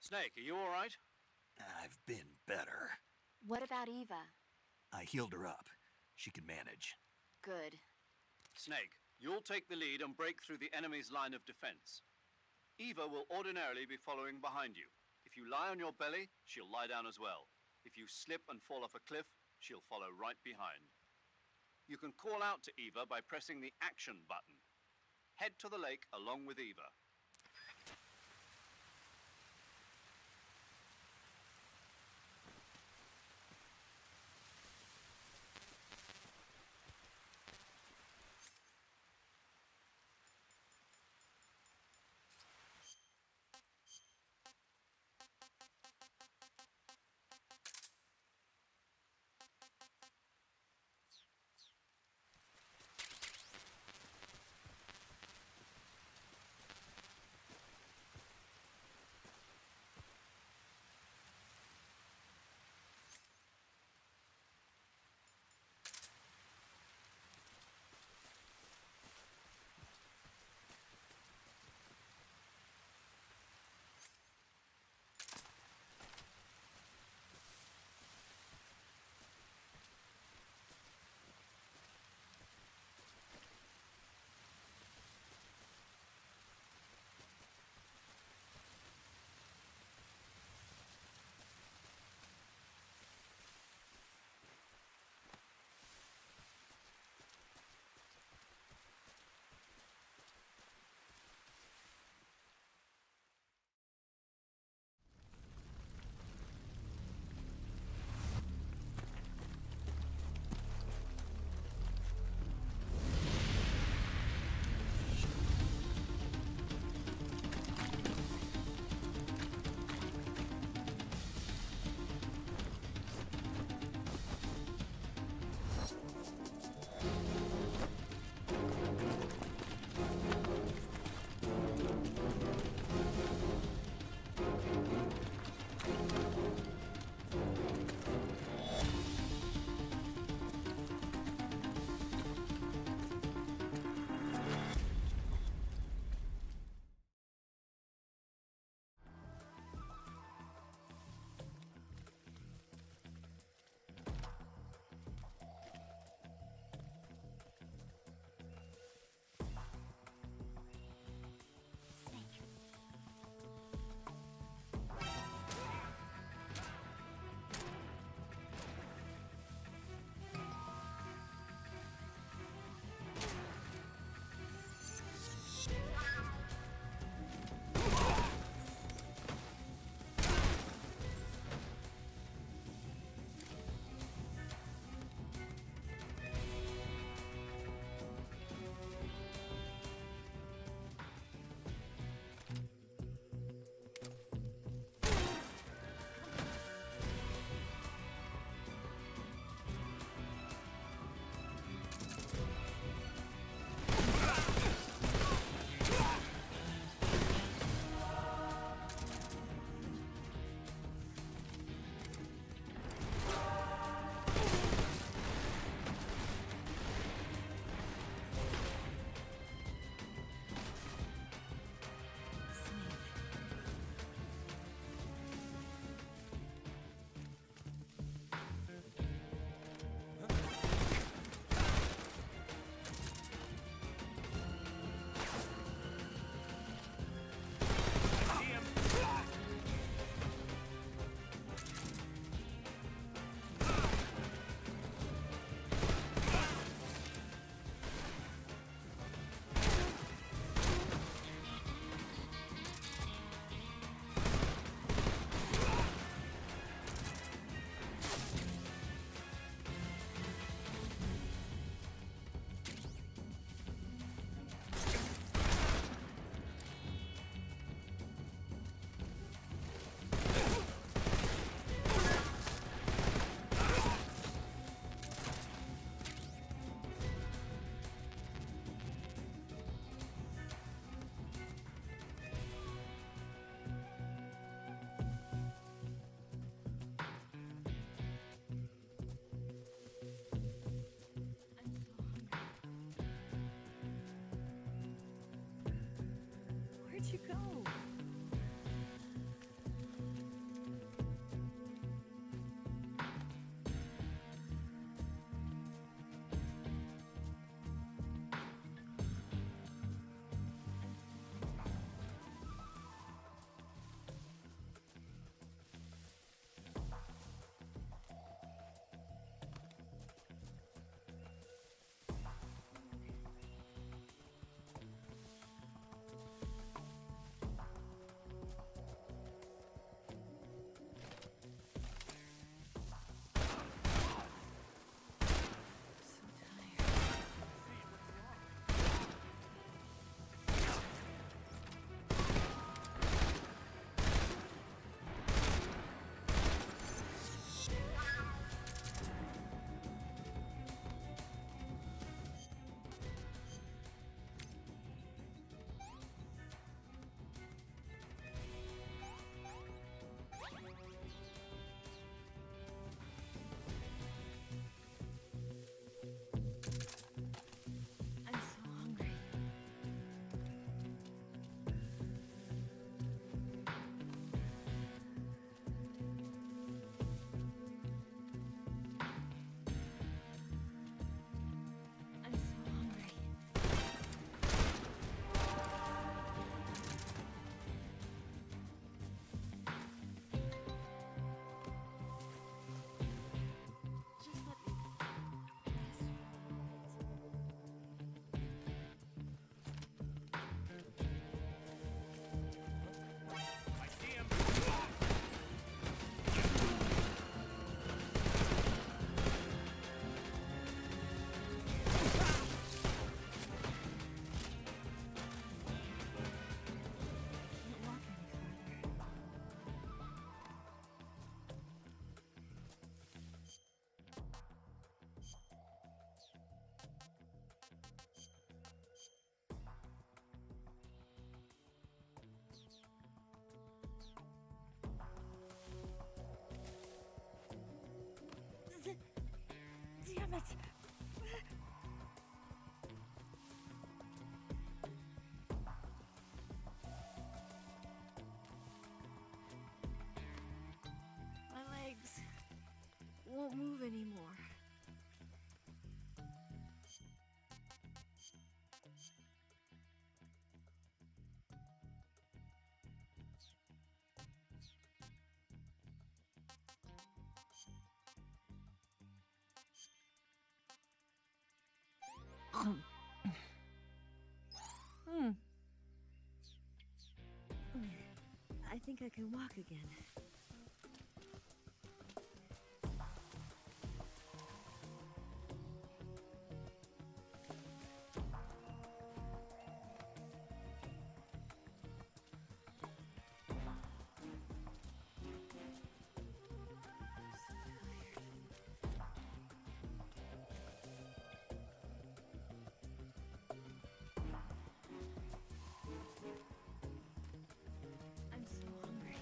Snake, are you alright? I've been better. What about Eva? I healed her up. She can manage. Good. Snake, you'll take the lead and break through the enemy's line of defense. Eva will ordinarily be following behind you. If you lie on your belly, she'll lie down as well. If you slip and fall off a cliff, she'll follow right behind. You can call out to Eva by pressing the action button. Head to the lake along with Eva. Where'd you go? I think I can walk again. I'm so hungry.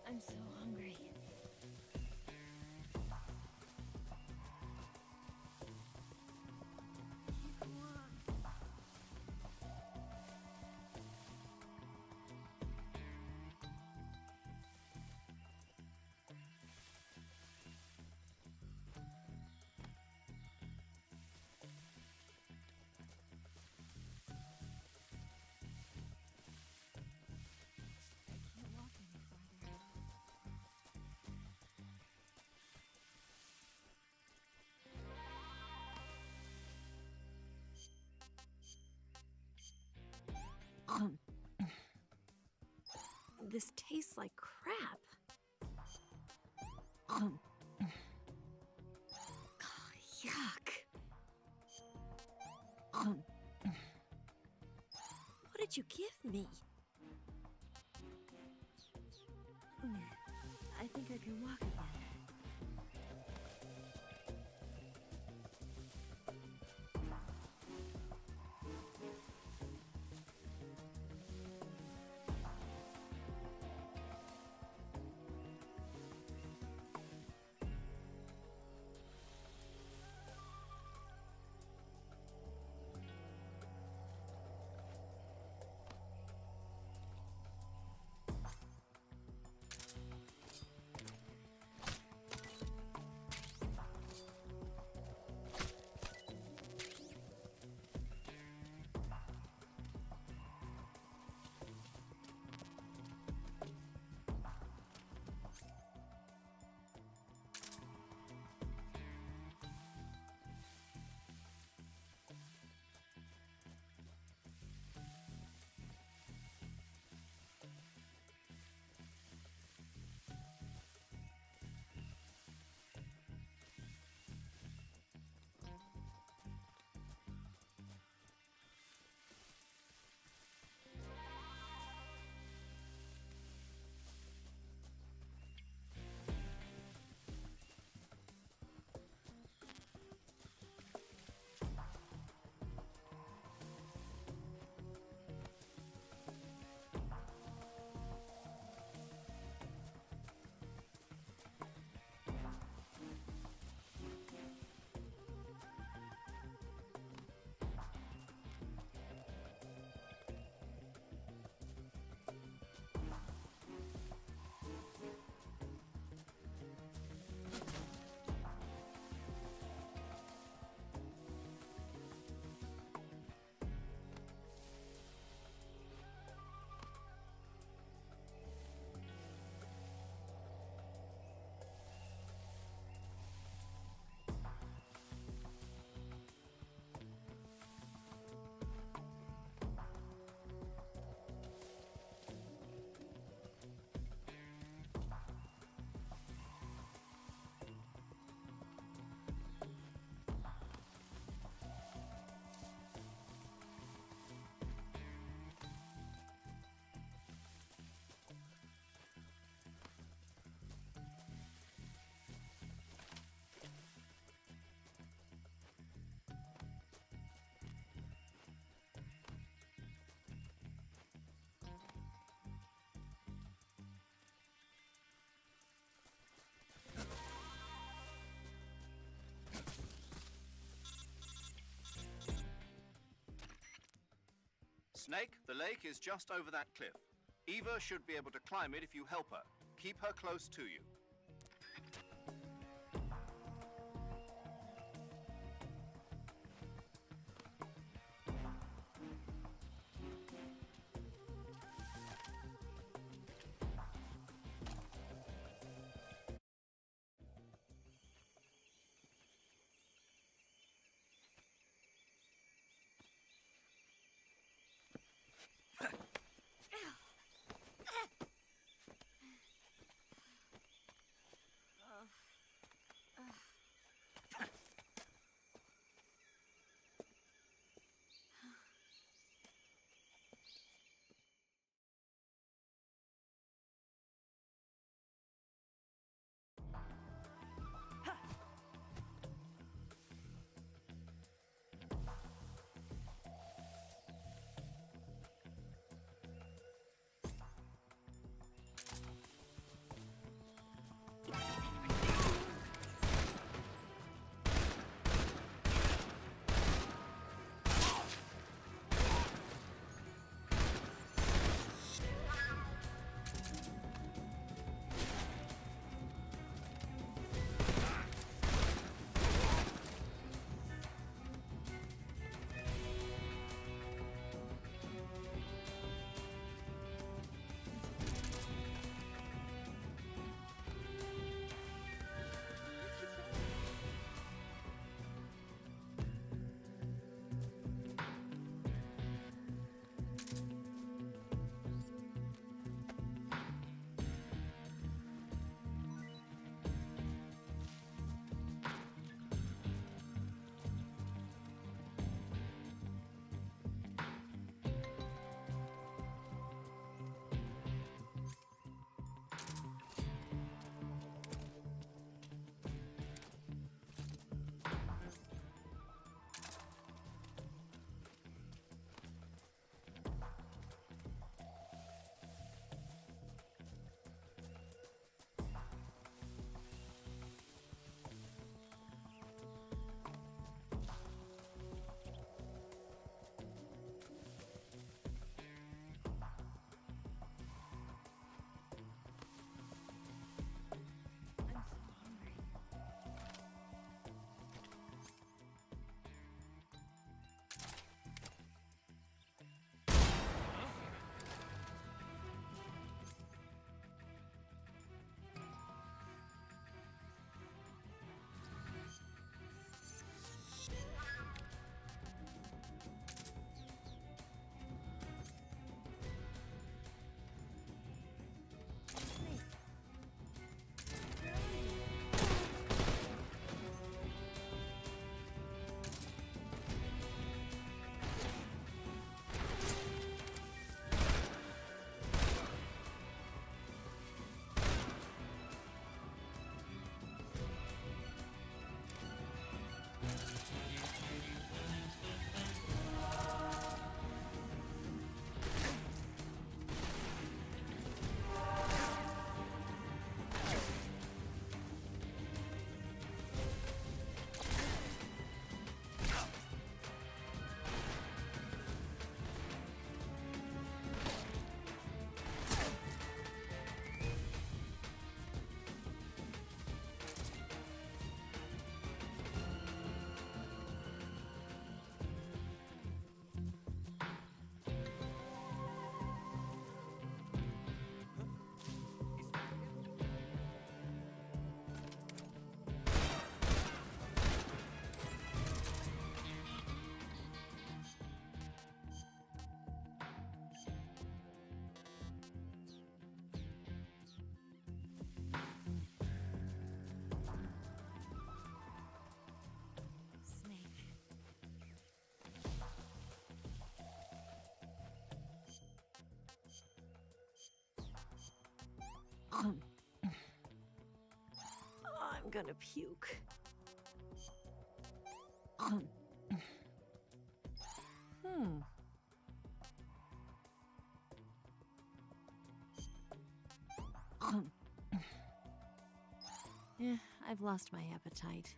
I'm so hungry. Come on. I can't walk any farther. This tastes like crap. Yuck. What did you give me? I think I can walk again. Snake, the lake is just over that cliff. Eva should be able to climb it if you help her. Keep her close to you. I'm gonna puke. Yeah, I've lost my appetite.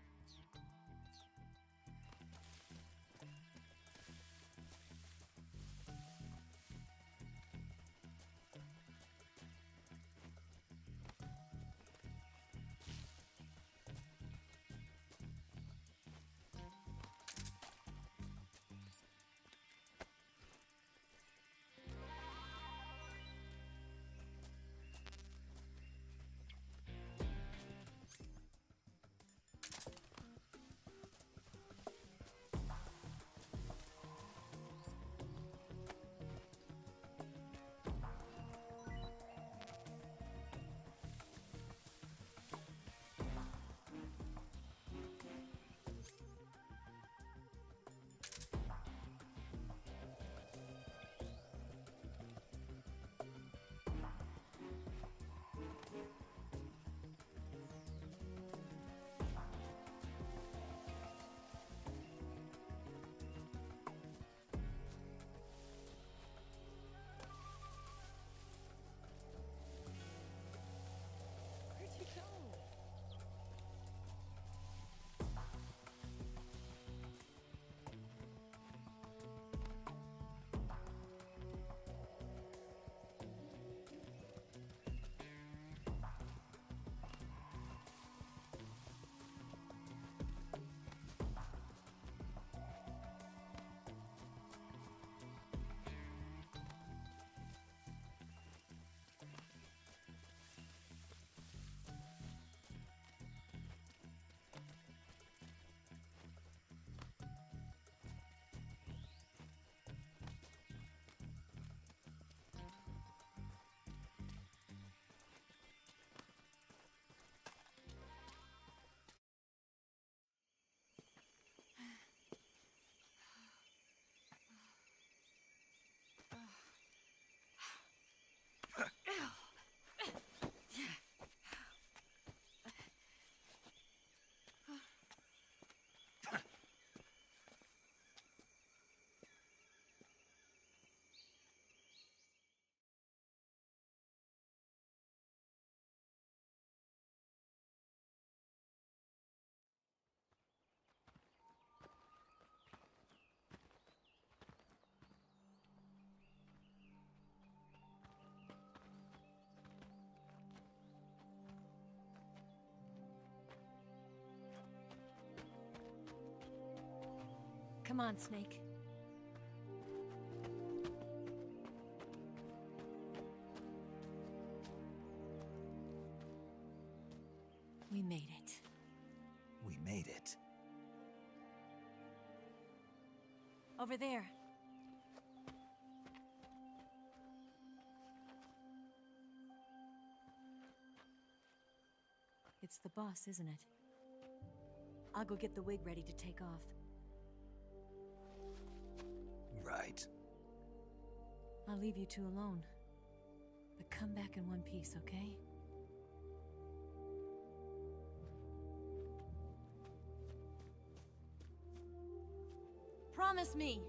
Come on, Snake. We made it. We made it. Over there. It's the boss, isn't it? I'll go get the wig ready to take off. Right. I'll leave you two alone. But come back in one piece, okay? Promise me!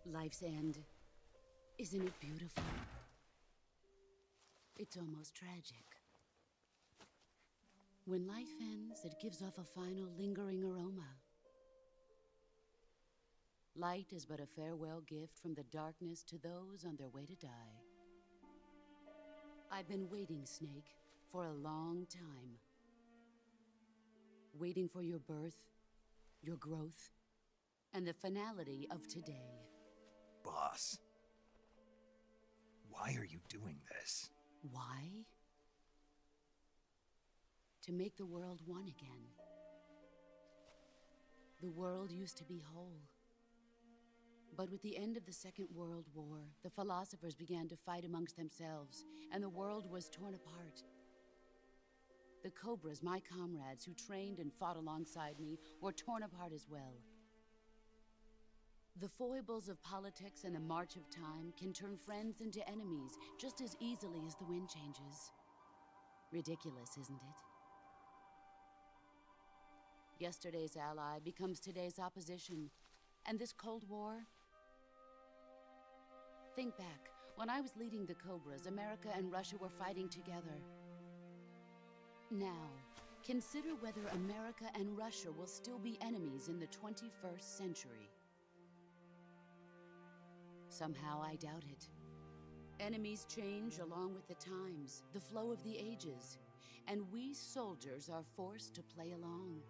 Life's end. Isn't it beautiful? It's almost tragic. When life ends, it gives off a final lingering aroma. Light is but a farewell gift from the darkness to those on their way to die. I've been waiting, Snake, for a long time. Waiting for your birth, your growth, and the finality of today. Boss. Why are you doing this? Why? To make the world one again. The world used to be whole. But with the end of the Second World War, the philosophers began to fight amongst themselves, and the world was torn apart. The Cobras, my comrades who trained and fought alongside me, were torn apart as well. The foibles of politics and the march of time can turn friends into enemies just as easily as the wind changes. Ridiculous, isn't it? Yesterday's ally becomes today's opposition, and this Cold War? Think back. When I was leading the Cobras, America and Russia were fighting together. Now, consider whether America and Russia will still be enemies in the 21st century. Somehow I doubt it. Enemies change along with the times, the flow of the ages, and we soldiers are forced to play along.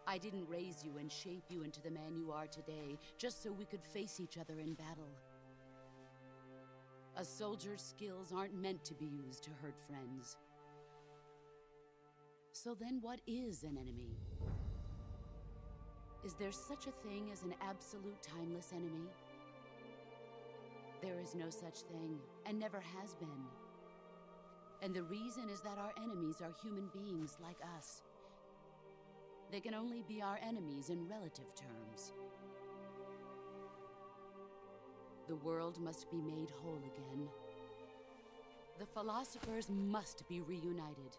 I didn't raise you and shape you into the man you are today just so we could face each other in battle. A soldier's skills aren't meant to be used to hurt friends. So then what is an enemy? Is there such a thing as an absolute timeless enemy? There is no such thing, and never has been. And the reason is that our enemies are human beings like us. They can only be our enemies in relative terms. The world must be made whole again. The philosophers must be reunited.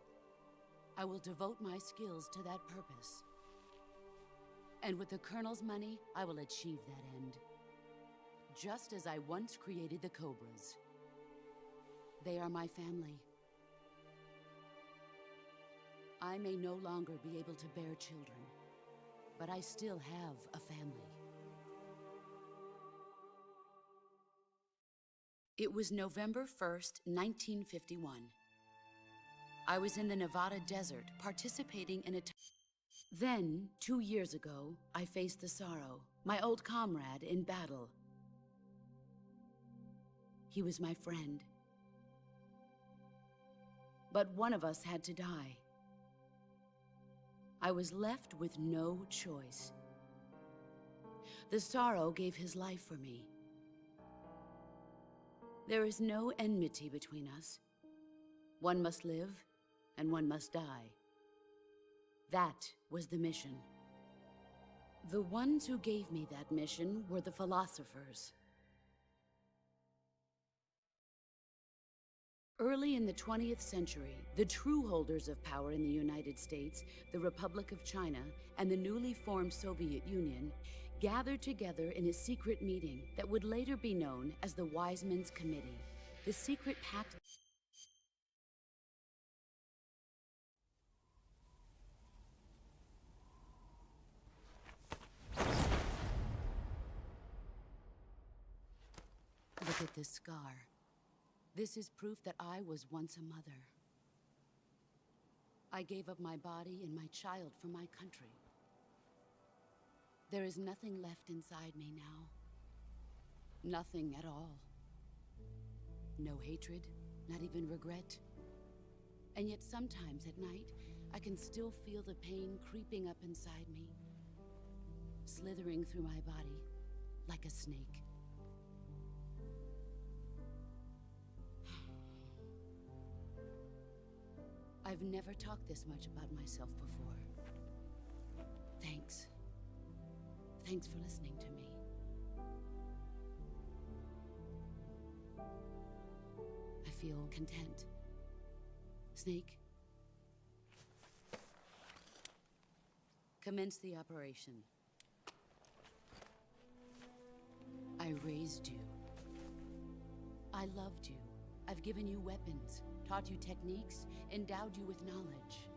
I will devote my skills to that purpose. And with the Colonel's money, I will achieve that end. Just as I once created the Cobras. They are my family. I may no longer be able to bear children, but I still have a family. It was November 1st, 1951. I was in the Nevada desert participating in a... Then, 2 years ago, I faced the Sorrow, my old comrade in battle. He was my friend. But one of us had to die. I was left with no choice. The Sorrow gave his life for me. There is no enmity between us. One must live, and one must die. That was the mission. The ones who gave me that mission were the philosophers. Early in the 20th century, the true holders of power in the United States, the Republic of China, and the newly formed Soviet Union gathered together in a secret meeting that would later be known as the Wiseman's Committee. The secret pact. Look at this scar. This is proof that I was once a mother. I gave up my body and my child for my country. There is nothing left inside me now. Nothing at all. No hatred, not even regret. And yet sometimes at night, I can still feel the pain creeping up inside me, slithering through my body like a snake. I've never talked this much about myself before. Thanks. Thanks for listening to me. I feel content. Snake? Commence the operation. I raised you. I loved you. I've given you weapons, taught you techniques, endowed you with knowledge.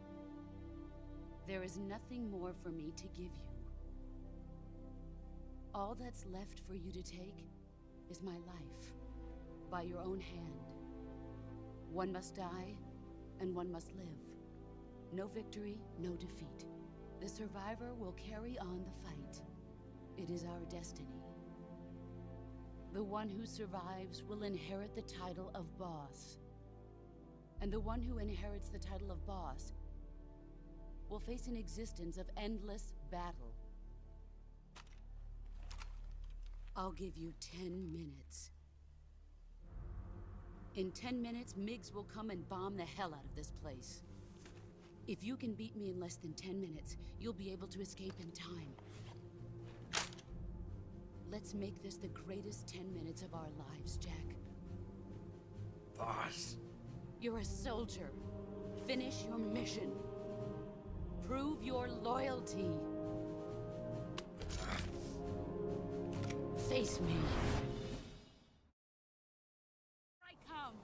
There is nothing more for me to give you. All that's left for you to take is my life, by your own hand. One must die, and one must live. No victory, no defeat. The survivor will carry on the fight. It is our destiny. The one who survives will inherit the title of boss. And the one who inherits the title of boss will face an existence of endless battle. I'll give you 10 minutes. In 10 minutes, Miggs will come and bomb the hell out of this place. If you can beat me in less than 10 minutes, you'll be able to escape in time. Let's make this the greatest 10 minutes of our lives, Jack. Boss. You're a soldier. Finish your mission. Prove your loyalty. Face me. I come.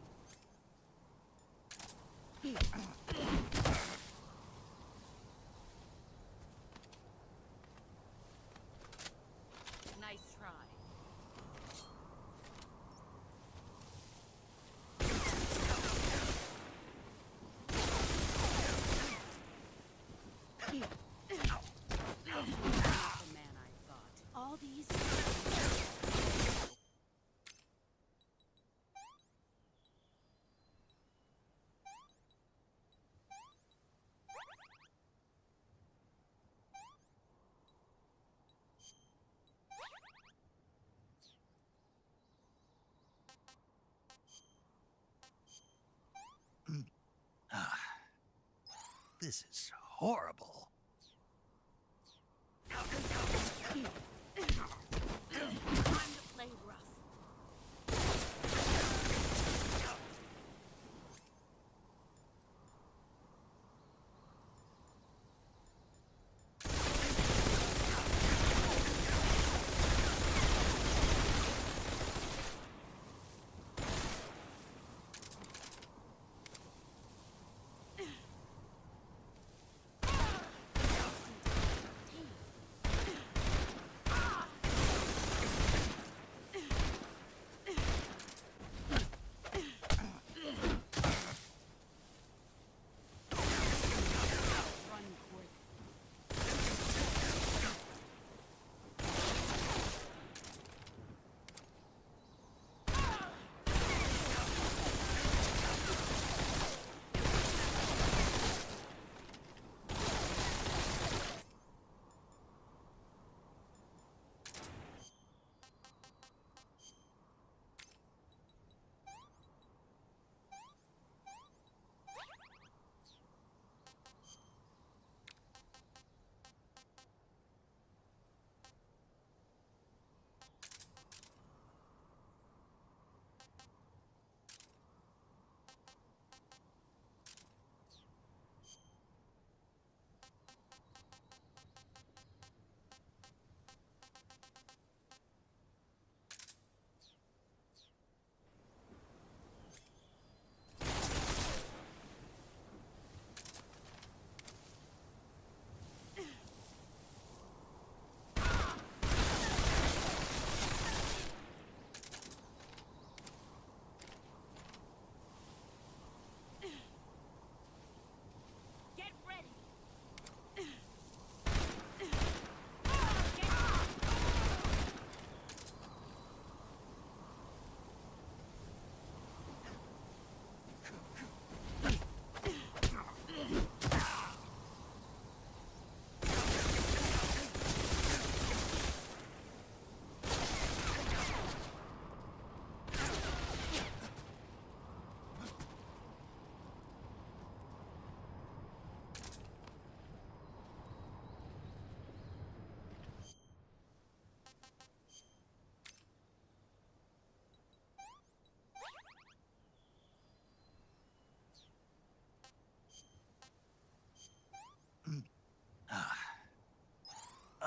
Nice try. The man I thought. All these. This is horrible. Time to play rough.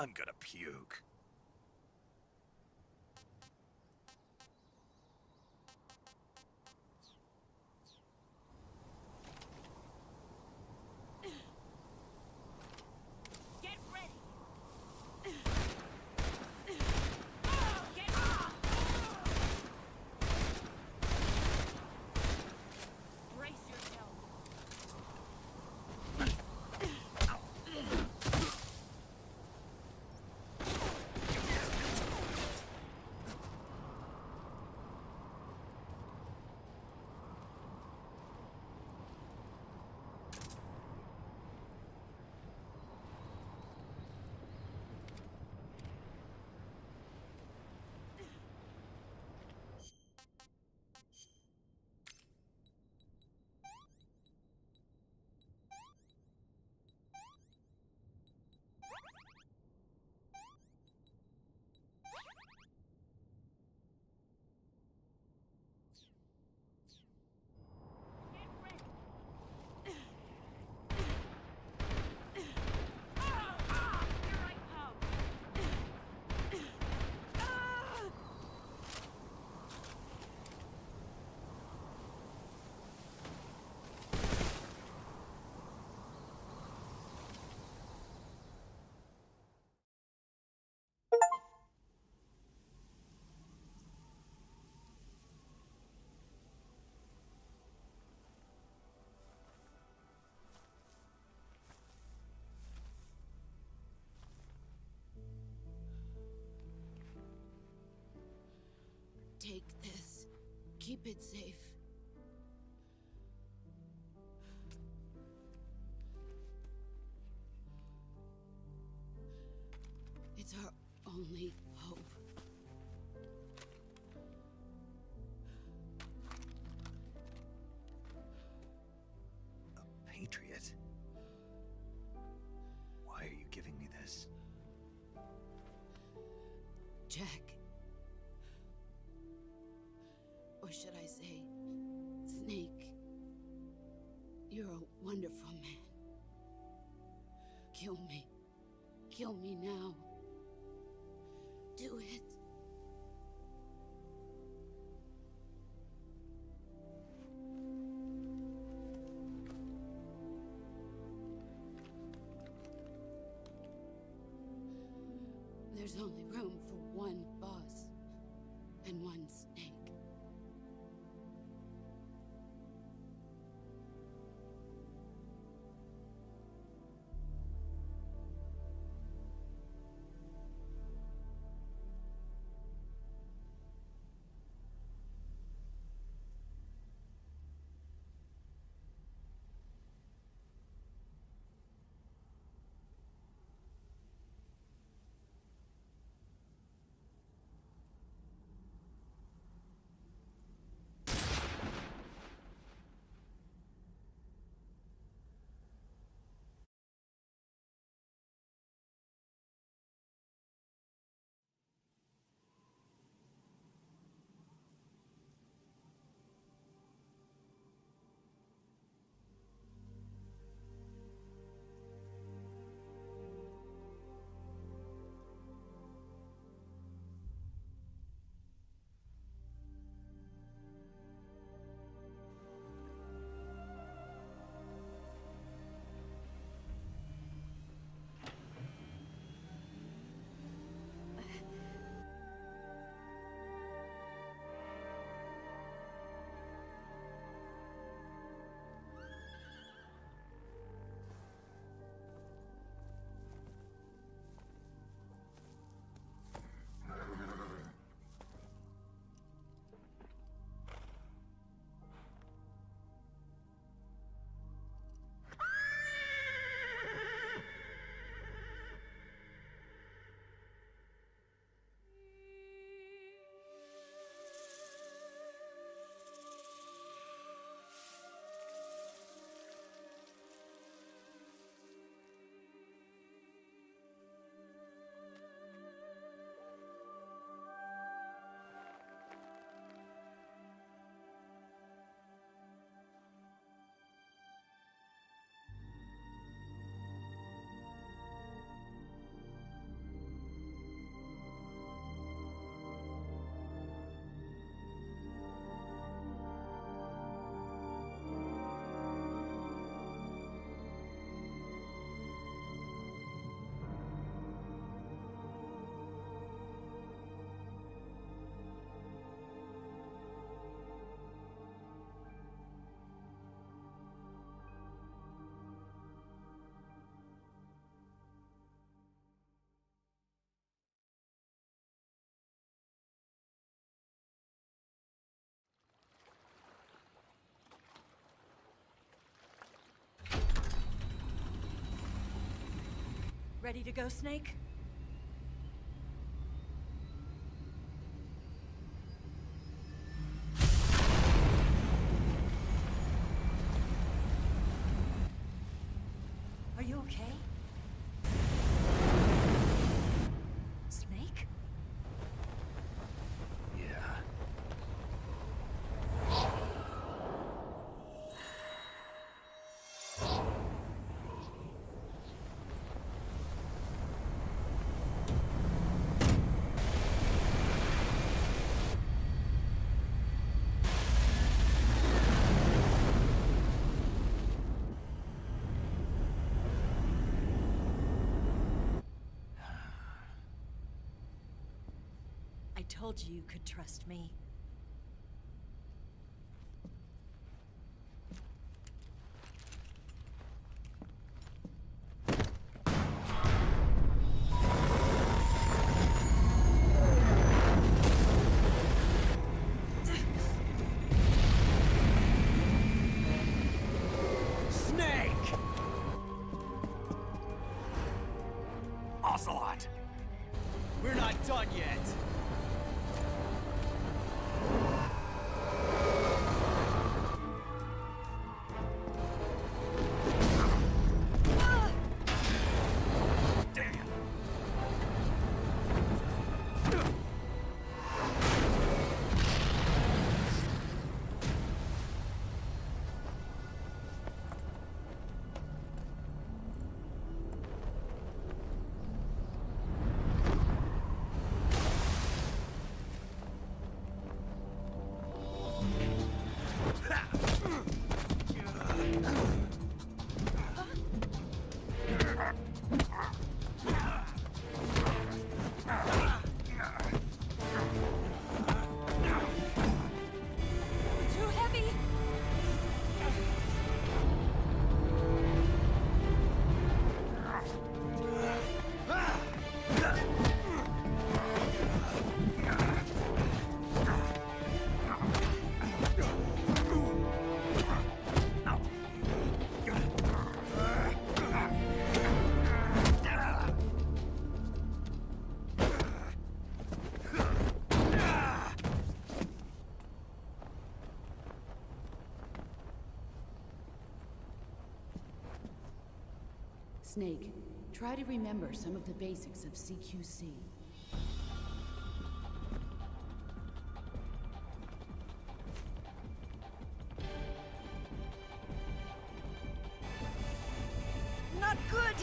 I'm gonna puke. Get ready! Brace yourself! Take this. Keep it safe. It's our only hope. A patriot? Why are you giving me this? Jack. Or should I say, Snake? You're a wonderful man. Kill me. Kill me now. Do it. There's only room for one boss and one Snake. Ready to go, Snake? Are you okay? Snake? Yeah. I told you you could trust me. Snake! Ocelot! We're not done yet. Damn! Too heavy! Snake, try to remember some of the basics of CQC. Not good!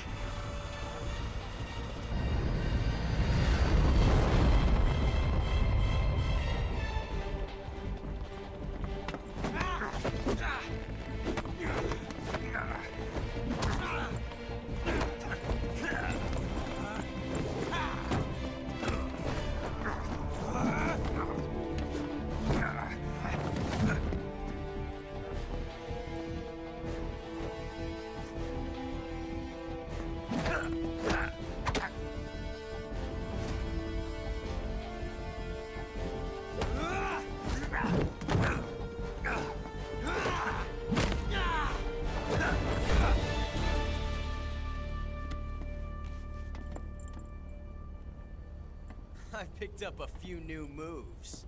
I picked up a few new moves.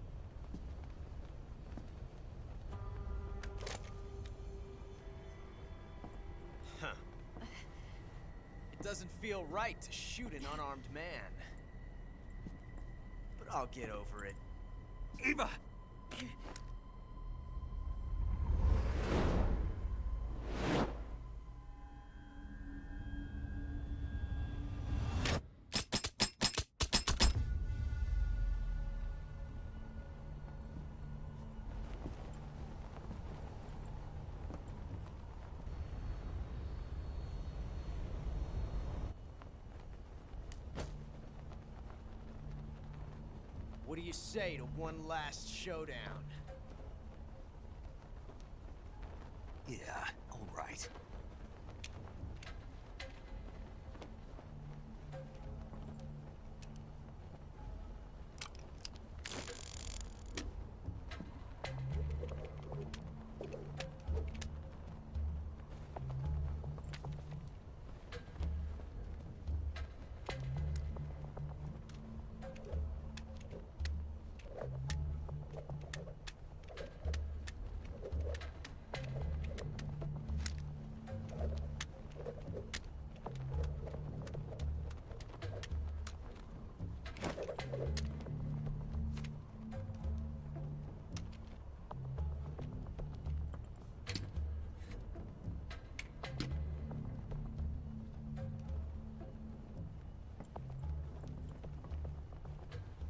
Huh. It doesn't feel right to shoot an unarmed man. But I'll get over it. Eva! What do you say to one last showdown? Yeah, all right.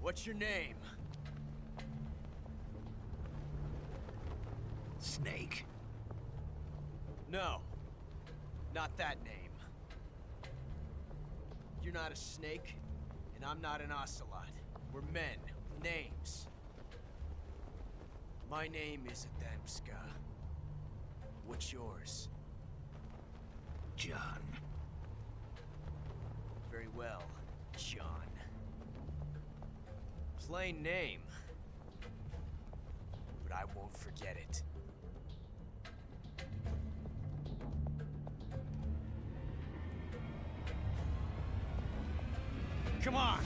What's your name? Snake. No. Not that name. You're not a snake, and I'm not an ocelot. We're men with names. My name is Adamska. What's yours? John. Very well, John. Plain name. But I won't forget it. Come on!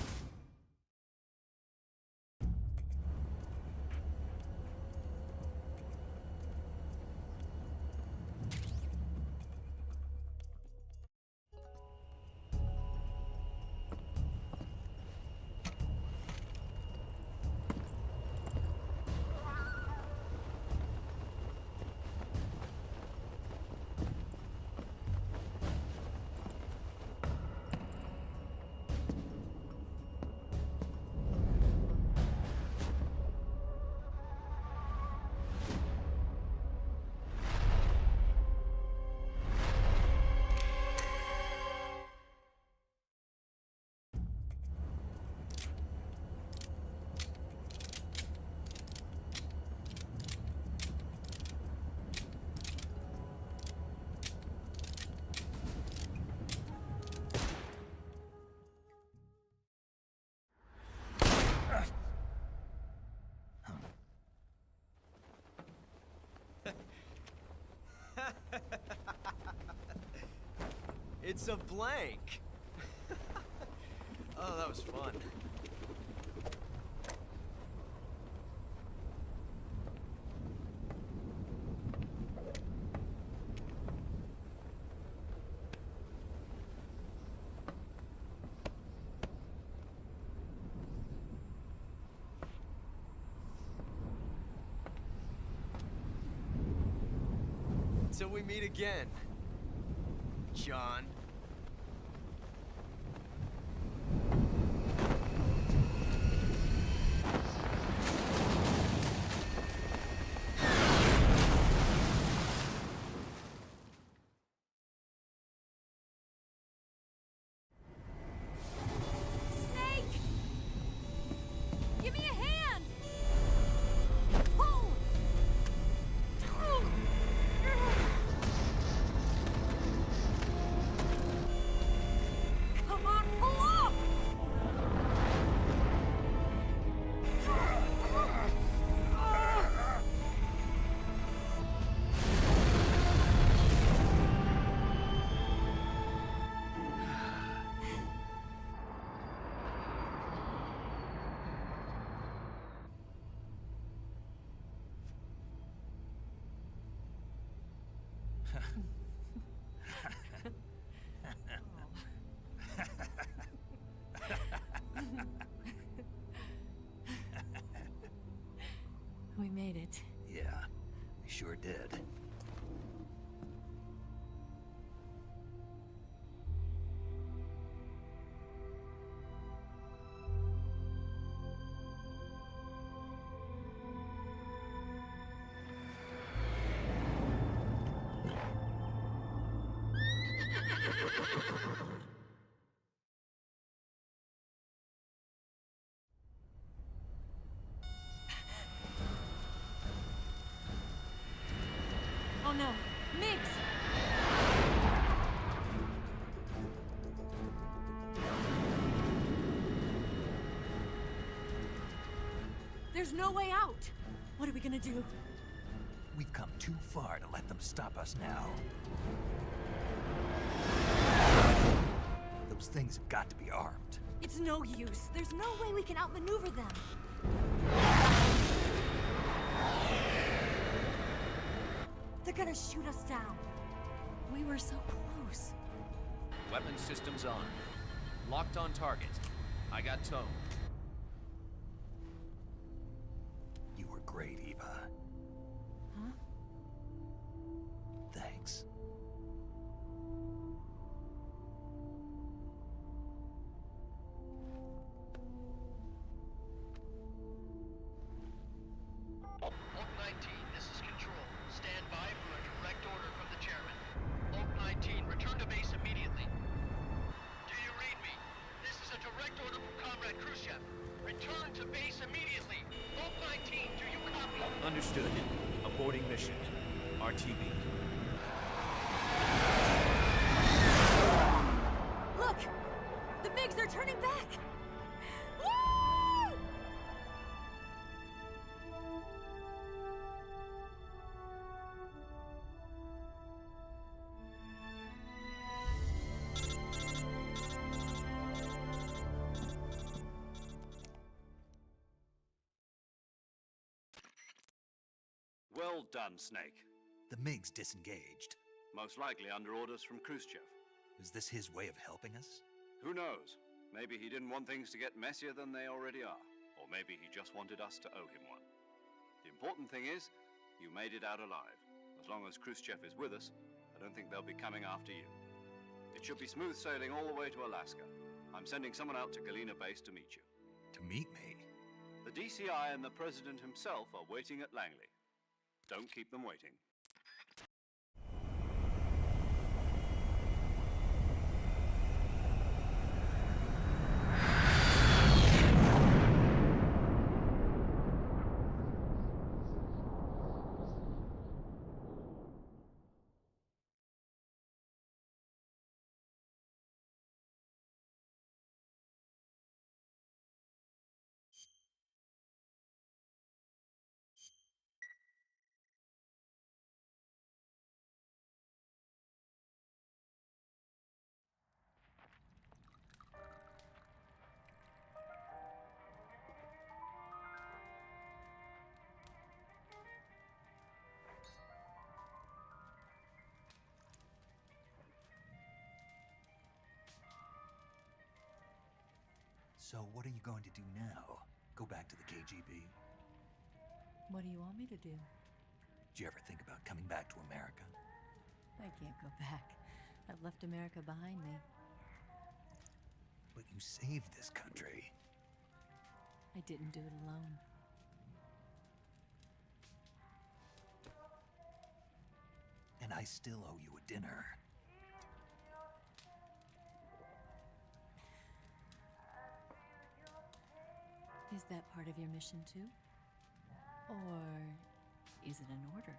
It's a blank. Oh, that was fun. Till we meet again, John. Snake! Give me a hand! Pull! Come on, pull up! We made it. Yeah, we sure did. Oh no, Miggs! There's no way out! What are we gonna do? We've come too far to let them stop us now. Those things have got to be armed. It's no use. There's no way we can outmaneuver them. They're gonna shoot us down. We were so close. Weapon systems on. Locked on target. I got tone. You were great, Eva. Huh? Thanks. got Khrushchev. Return to base immediately. Vault 19, do you copy? Understood. Aborting mission. RTB. Look! The MiGs are turning back! Woo! Well done, Snake. The MiGs disengaged. Most likely under orders from Khrushchev. Is this his way of helping us? Who knows? Maybe he didn't want things to get messier than they already are. Or maybe he just wanted us to owe him one. The important thing is, you made it out alive. As long as Khrushchev is with us, I don't think they'll be coming after you. It should be smooth sailing all the way to Alaska. I'm sending someone out to Galena Base to meet you. To meet me? The DCI and the President himself are waiting at Langley. Don't keep them waiting. So what are you going to do now? Go back to the KGB? What do you want me to do? Did you ever think about coming back to America? I can't go back. I've left America behind me. But you saved this country. I didn't do it alone. And I still owe you a dinner. Is that part of your mission too? Or is it an order?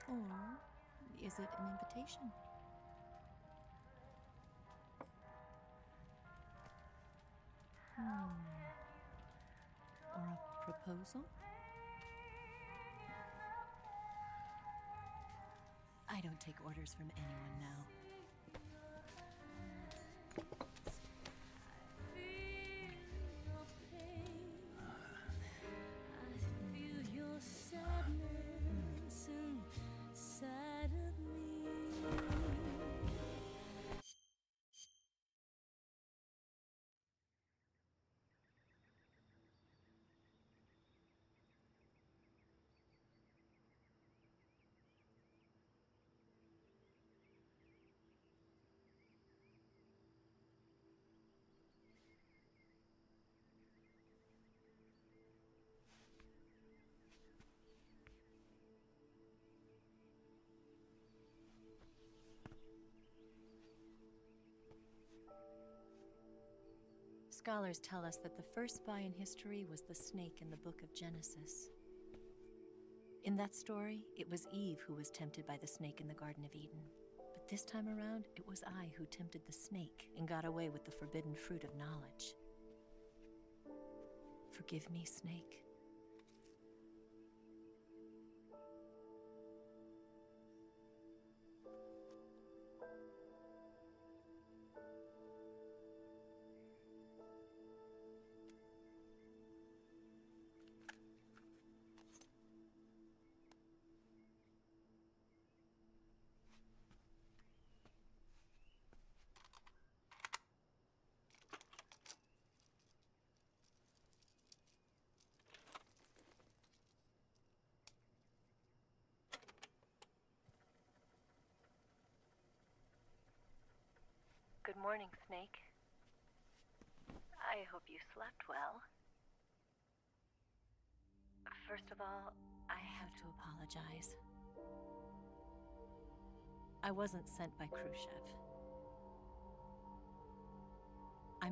Or is it an invitation? Or a proposal? I don't take orders from anyone now. Scholars tell us that the first spy in history was the snake in the book of Genesis. In that story, it was Eve who was tempted by the snake in the Garden of Eden. But this time around, it was I who tempted the snake and got away with the forbidden fruit of knowledge. Forgive me, Snake. Good morning, Snake. I hope you slept well. First of all, I have to apologize. I wasn't sent by Khrushchev.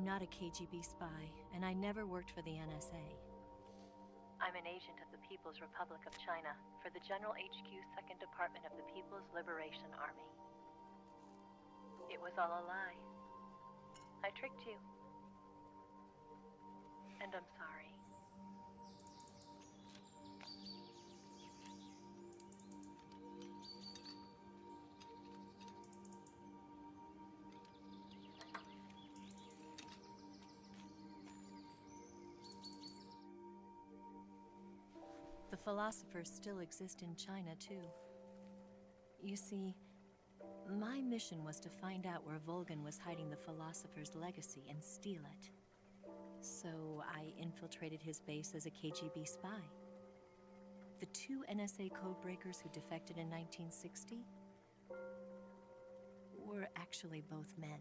I'm not a KGB spy, and I never worked for the NSA. I'm an agent of the People's Republic of China for the General HQ 2nd Department of the People's Liberation Army. It was all a lie. I tricked you. And I'm sorry. The philosophers still exist in China, too. You see, my mission was to find out where Volgin was hiding the philosopher's legacy and steal it. So I infiltrated his base as a KGB spy. The 2 NSA codebreakers who defected in 1960 were actually both men.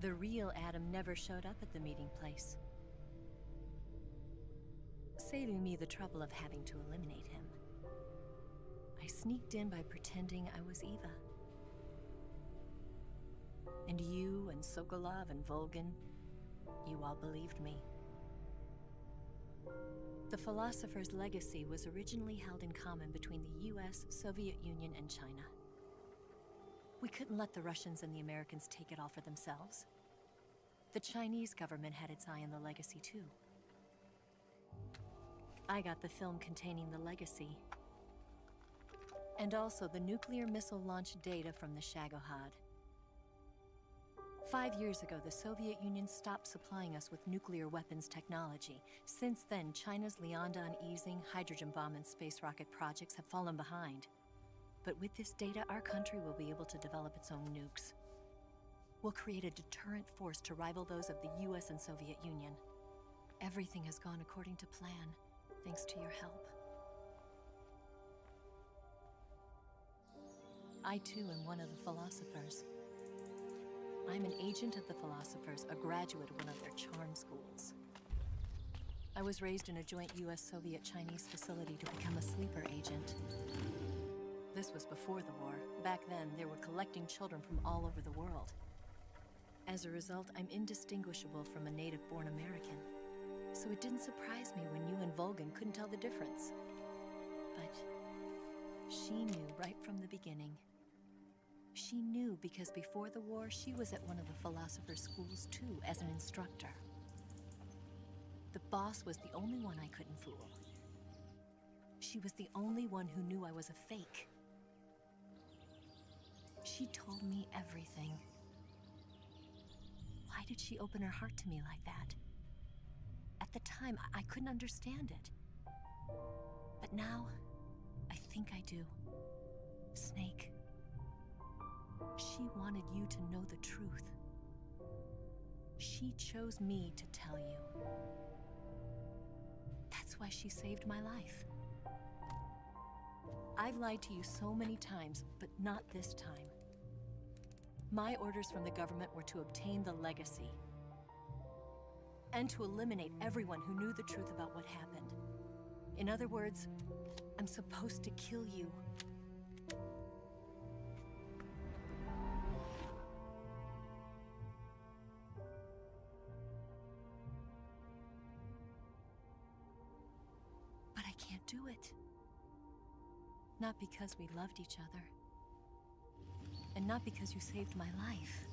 The real Adam never showed up at the meeting place, saving me the trouble of having to eliminate him. I sneaked in by pretending I was Eva. And you and Sokolov and Volgin, you all believed me. The philosopher's legacy was originally held in common between the US, Soviet Union, and China. We couldn't let the Russians and the Americans take it all for themselves. The Chinese government had its eye on the legacy, too. I got the film containing the legacy, and also the nuclear missile launch data from the Shagohod. 5 years ago, the Soviet Union stopped supplying us with nuclear weapons technology. Since then, China's Liaodong easing, hydrogen bomb, and space rocket projects have fallen behind. But with this data, our country will be able to develop its own nukes. We'll create a deterrent force to rival those of the US and Soviet Union. Everything has gone according to plan, thanks to your help. I too am one of the philosophers. I'm an agent of the philosophers, a graduate of one of their charm schools. I was raised in a joint US-Soviet-Chinese facility to become a sleeper agent. This was before the war. Back then, they were collecting children from all over the world. As a result, I'm indistinguishable from a native-born American. So it didn't surprise me when you and Volgin couldn't tell the difference. But she knew right from the beginning. She knew because before the war, she was at one of the philosopher's schools too, as an instructor. The boss was the only one I couldn't fool. She was the only one who knew I was a fake. She told me everything. Why did she open her heart to me like that? At the time, I couldn't understand it. But now, I think I do. Snake. She wanted you to know the truth. She chose me to tell you. That's why she saved my life. I've lied to you so many times, but not this time. My orders from the government were to obtain the legacy and to eliminate everyone who knew the truth about what happened. In other words, I'm supposed to kill you. But I can't do it. Not because we loved each other. And not because you saved my life.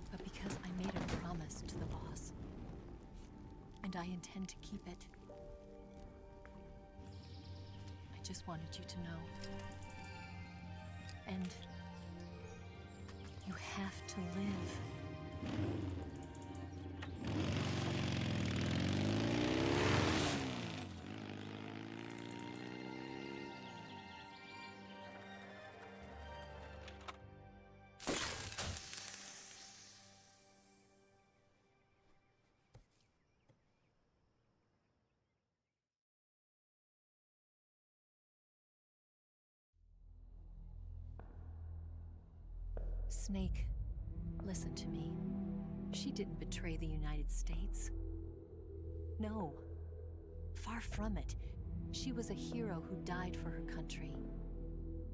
But because I made a promise to the boss. And I intend to keep it. I just wanted you to know. And you have to live. Snake, listen to me. She didn't betray the United States. No. Far from it. She was a hero who died for her country.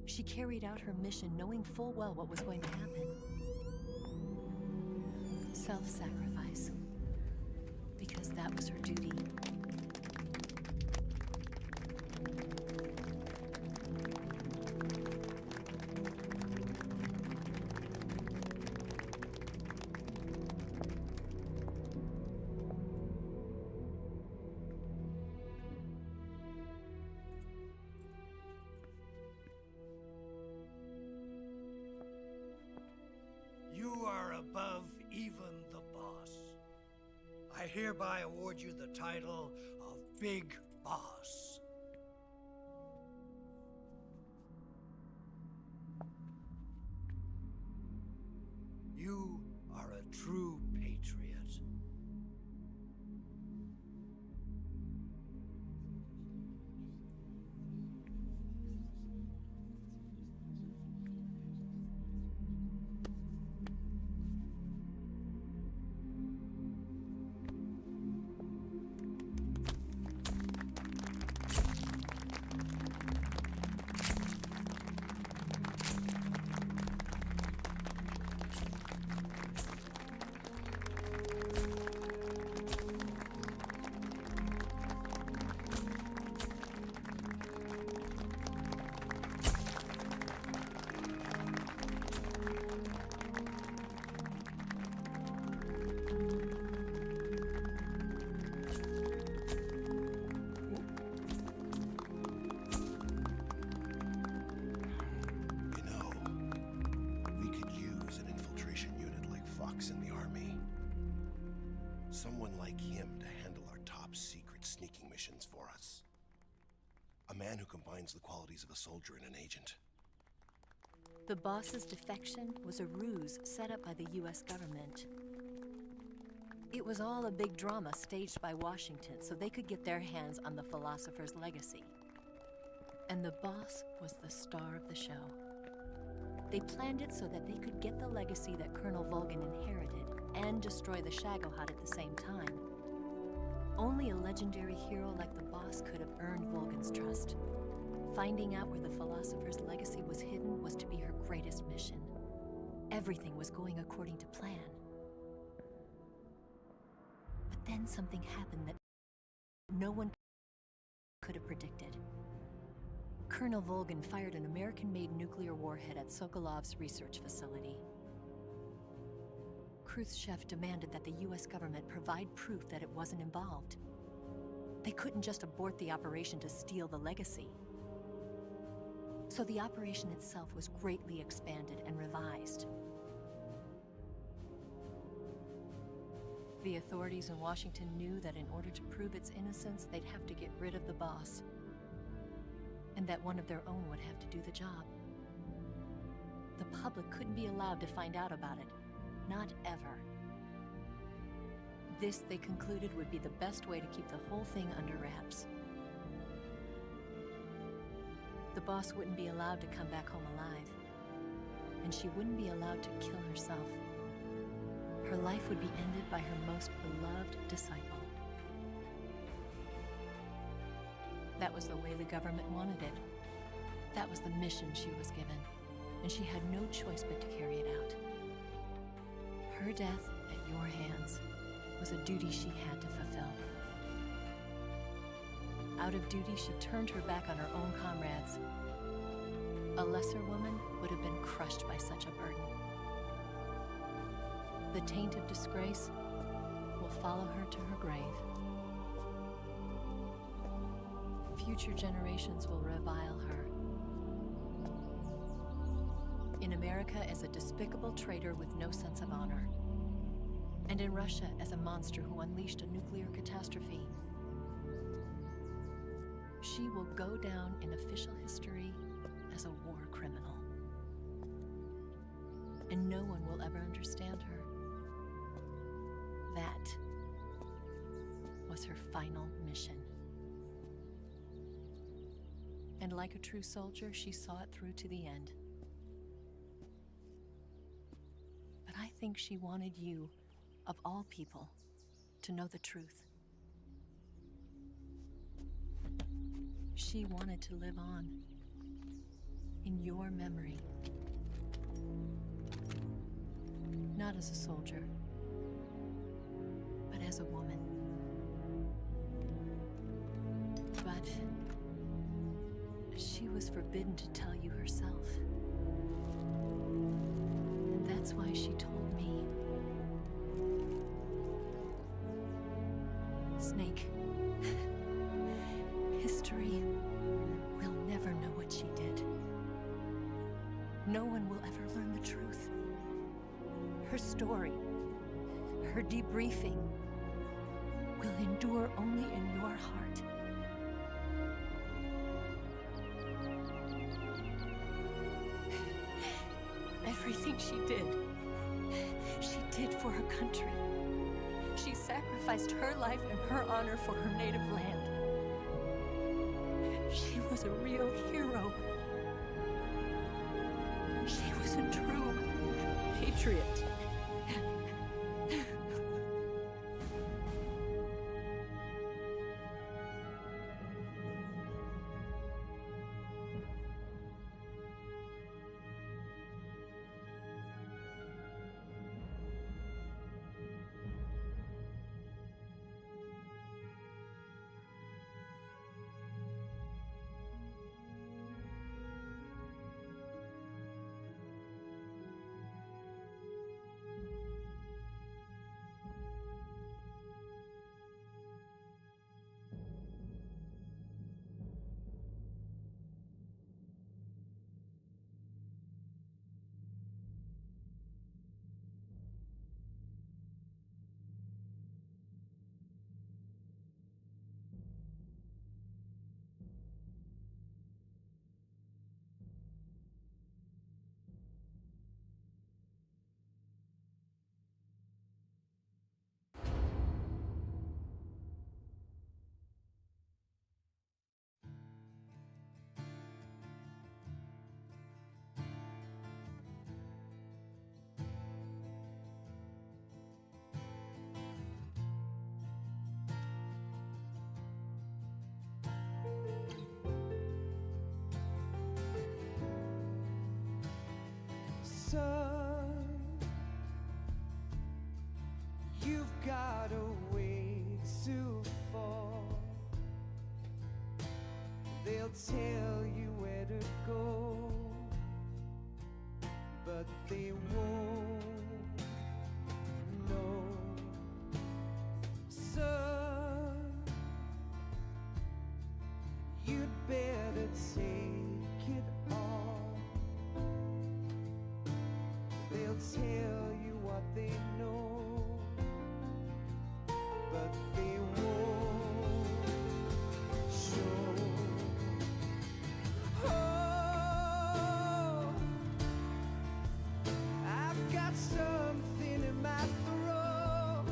She carried out her mission knowing full well what was going to happen. Self-sacrifice. Because that was her duty. You are above even the boss. I hereby award you the title of Big Boss. You are a true patriot. Someone like him to handle our top secret sneaking missions for us. A man who combines the qualities of a soldier and an agent. The boss's defection was a ruse set up by the US government. It was all a big drama staged by Washington so they could get their hands on the philosopher's legacy. And the boss was the star of the show. They planned it so that they could get the legacy that Colonel Volgin inherited and destroy the Shagohod at the same time. Only a legendary hero like the boss could have earned Volgin's trust. Finding out where the philosopher's legacy was hidden was to be her greatest mission. Everything was going according to plan. But then something happened that no one could have predicted. Colonel Volgin fired an American-made nuclear warhead at Sokolov's research facility. Khrushchev demanded that the US government provide proof that it wasn't involved. They couldn't just abort the operation to steal the legacy. So the operation itself was greatly expanded and revised. The authorities in Washington knew that in order to prove its innocence, they'd have to get rid of the boss, and that one of their own would have to do the job. The public couldn't be allowed to find out about it. Not ever. This, they concluded, would be the best way to keep the whole thing under wraps. The boss wouldn't be allowed to come back home alive, and she wouldn't be allowed to kill herself. Her life would be ended by her most beloved disciple. That was the way the government wanted it. That was the mission she was given, and she had no choice but to carry it out. Her death at your hands was a duty she had to fulfill. Out of duty, she turned her back on her own comrades. A lesser woman would have been crushed by such a burden. The taint of disgrace will follow her to her grave. Future generations will revile her. In America as a despicable traitor with no sense of honor. And in Russia as a monster who unleashed a nuclear catastrophe. She will go down in official history as a war criminal. And no one will ever understand her. That was her final mission. And like a true soldier, she saw it through to the end. But I think she wanted you, of all people, to know the truth. She wanted to live on in your memory. Not as a soldier, as a woman. But she was forbidden to tell you herself. And that's why she told me. Snake, history will never know what she did. No one will ever learn the truth. Her story, her debriefing, will endure only in your heart. Everything she did for her country. She sacrificed her life and her honor for her native land. She was a real hero. She was a true patriot. Son, you've got a way to fall. They'll tell you where to go, but they won't know. Son, you'd better take it all. They'll tell you what they know, but they won't show. Oh, I've got something in my throat.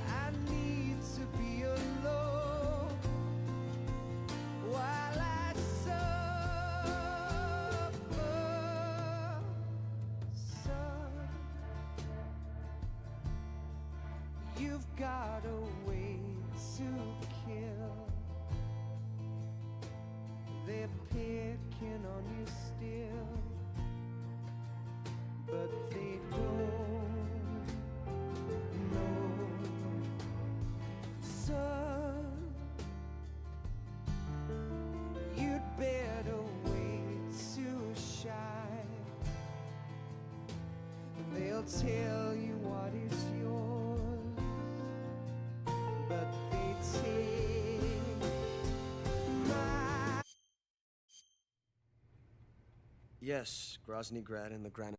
I need to be alone while I suffer. Son, you've got a way to kill. They're picking on you still, but they don't know. Son, you'd better wait to shine. They'll tell you what is yours, but they take my. Yes, Grozny Grad and the Granite.